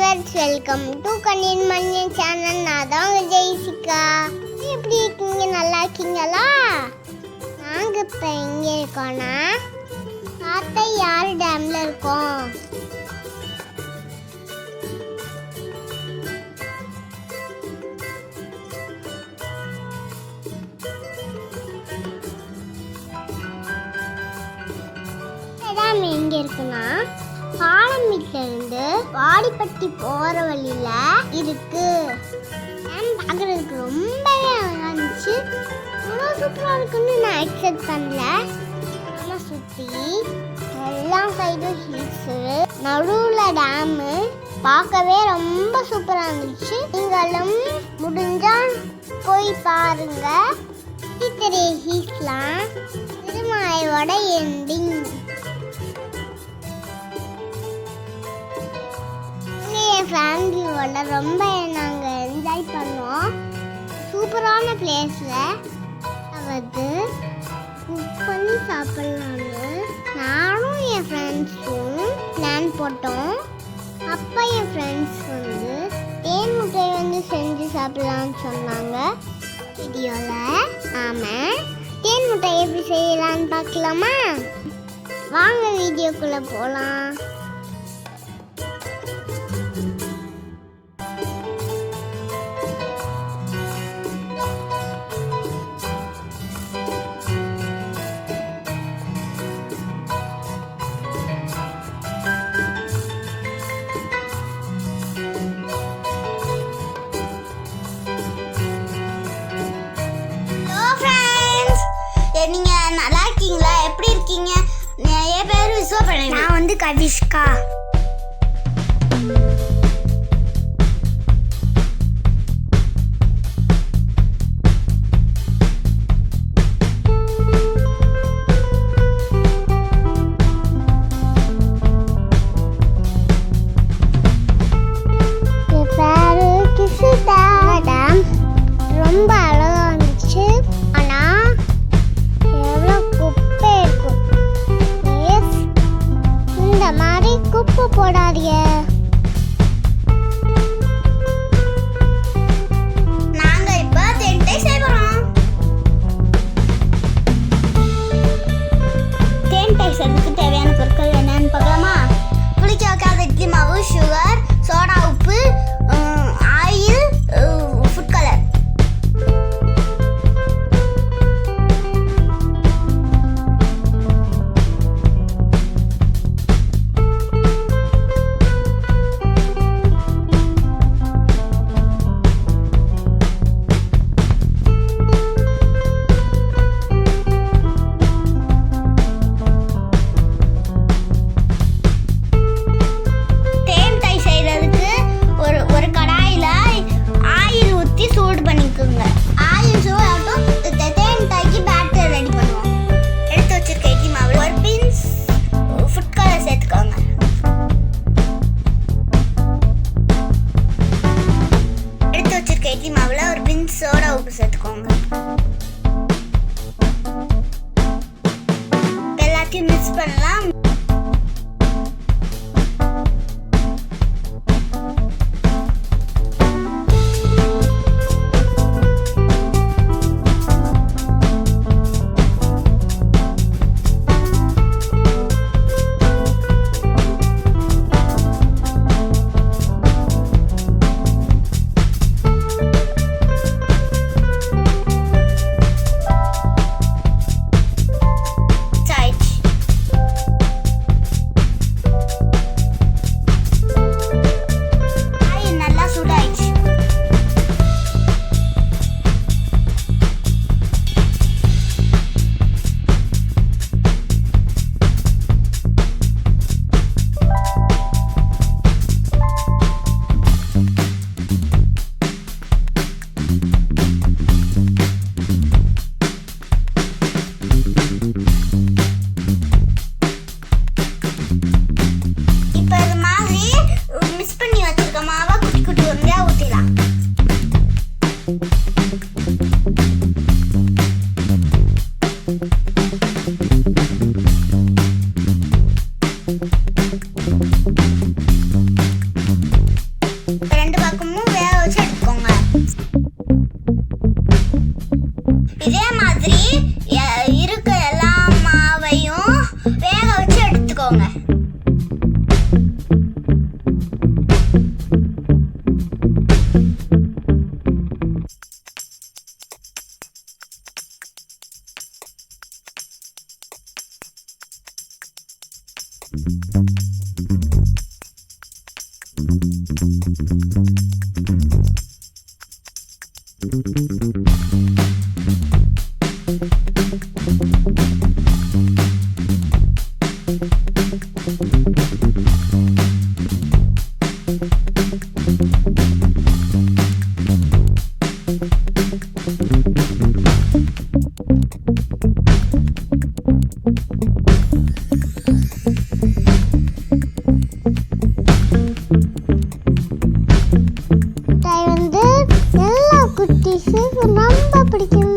Viewers, welcome to கண்ணின் மண்ணின் channel. நான் தான் ஜெய்சிகா. எப்படி இருக்கீங்க? நல்லா இருக்கீங்களா? நாங்கள் இப்போ எங்கே இருக்கோன்னா சாத்தையார் டேமில் இருக்கோம். டேம் எங்கே இருக்குன்னா காலமிட்டிலிருந்து வாடிப்பட்டி போகிற வழியில் இருக்கு. டேம் பார்க்குறதுக்கு ரொம்பவே அழகாக இருந்துச்சு. அவ்வளோ சூப்பராக இருக்குன்னு நான் எக்ஸ்பெக்ட் பண்ணல. நம்ம சுற்றி எல்லா சைடும் ஹில்ஸு, நடுவில் டேமு பார்க்கவே ரொம்ப சூப்பராக இருந்துச்சு. நீங்களும் முடிஞ்சால் போய் பாருங்க. தெரிய ஹில்ஸ்லாம் திருமலையோட எண்டிங். ஃபேமிலியோட ரொம்ப நாங்கள் என்ஜாய் பண்ணோம். சூப்பரான பிளேஸில் குக் பண்ணி சாப்பிட்லான்னு நானும் என் ஃப்ரெண்ட்ஸும் பிளான் போட்டோம். அப்போ என் ஃப்ரெண்ட்ஸ் தேன் முட்டை செஞ்சு சாப்பிட்லான்னு சொன்னாங்க. வீடியோவில் நாம் தேன் முட்டை எப்படி செய்யலான்னு பார்க்கலாமா? வாங்க வீடியோக்குள்ளே போகலாம். நீங்க நல்லா இருக்கீங்களா? எப்படி இருக்கீங்க? என் பேரு விஸ்வபரணி. நான் கவிஷ்கா. ரொம்ப அழகா இருந்துச்சு. ஆனா எவ்வளோ குப்பை இருக்கும். இந்த மாதிரி குப்பை எல்லா குட்டீஸும் ரொம்ப பிடிக்கும்.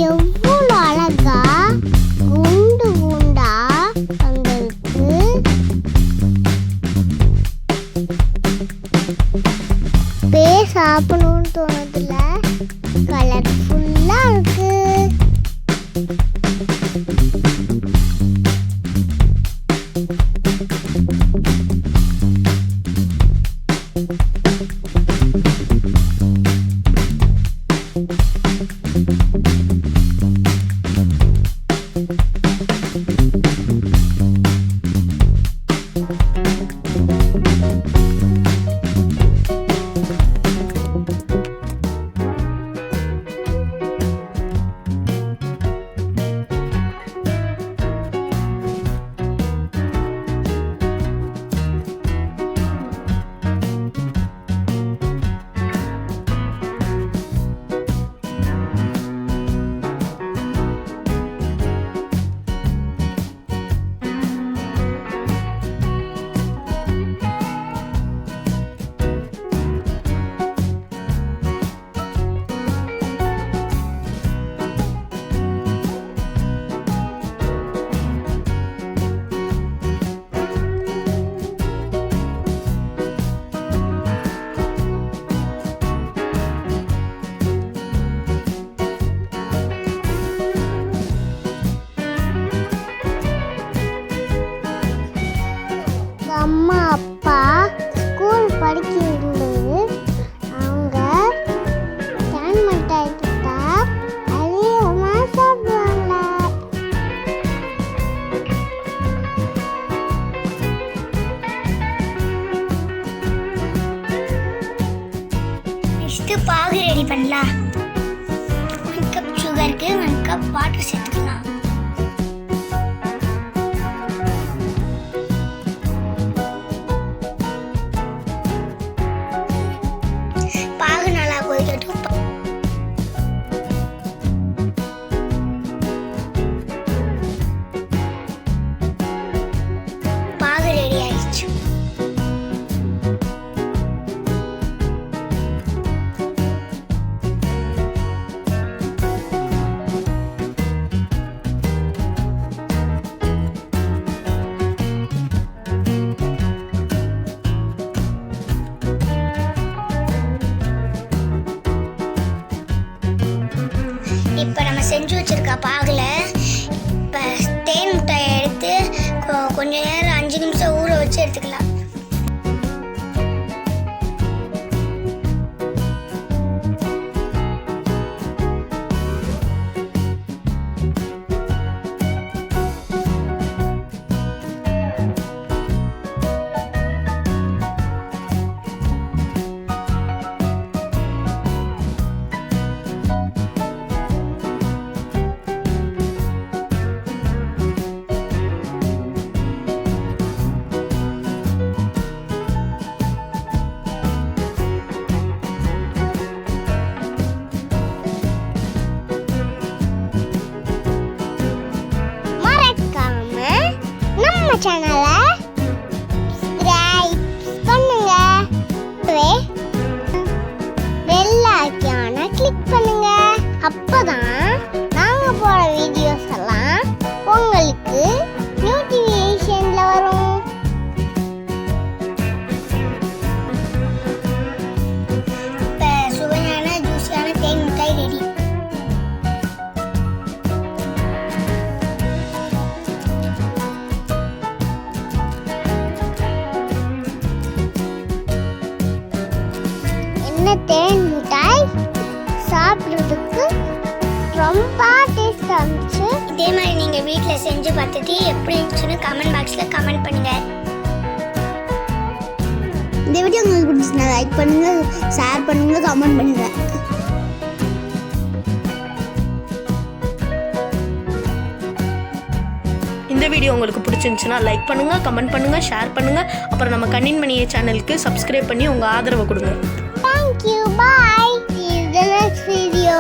எவ்வளவு அழகா குண்டு குண்டா வந்திருக்கு. சாப்பிடணும்னு தோணுதுல. கலர்ஃபுல்லா இருக்கு. அம்மா அப்பா ஸ்கூல் படிக்கிறது அவங்க தேன் மிட்டாய் கிட்ட அதிகமா சாப்பிடுவாங்க. நெக்ஸ்ட் பாகு ரெடி பண்ணலாம். 1 கப் சுகருக்கு 1 கப் வாட்டர் சேர்த்துக்கலாம். பாகு நல்லா கொதிக்கட்டும். பாகு ரெடி ஆயிடுச்சு. இப்போ நம்ம செஞ்சு வச்சிருக்க பாகுல இப்போ தேன் மிட்டாயை எடுத்து கொஞ்ச நேரம் 5 நிமிஷம் ஊற வச்சு எடுத்துக்கலாம். சூப்பர் டேஸ்ட் இருந்துச்சு. இதே மாதிரி நீங்கள் வீட்டில் செஞ்சு பார்த்துட்டு எப்படி இருந்துச்சுன்னு கமெண்ட் பாக்ஸில் கமெண்ட் பண்ணுங்கள். இந்த வீடியோ உங்களுக்கு பிடிச்சிருந்தா லைக் பண்ணுங்க, ஷேர் பண்ணுங்க, கமெண்ட் பண்ணுங்க. இந்த வீடியோ உங்களுக்கு பிடிச்சிருந்துச்சுன்னா லைக் பண்ணுங்கள், கமெண்ட் பண்ணுங்கள், ஷேர் பண்ணுங்கள். அப்புறம் நம்ம கண்ணின் மணியை சேனலுக்கு சப்ஸ்கிரைப் பண்ணி உங்கள் ஆதரவை கொடுங்க. Thank you. Bye. See you in the next video.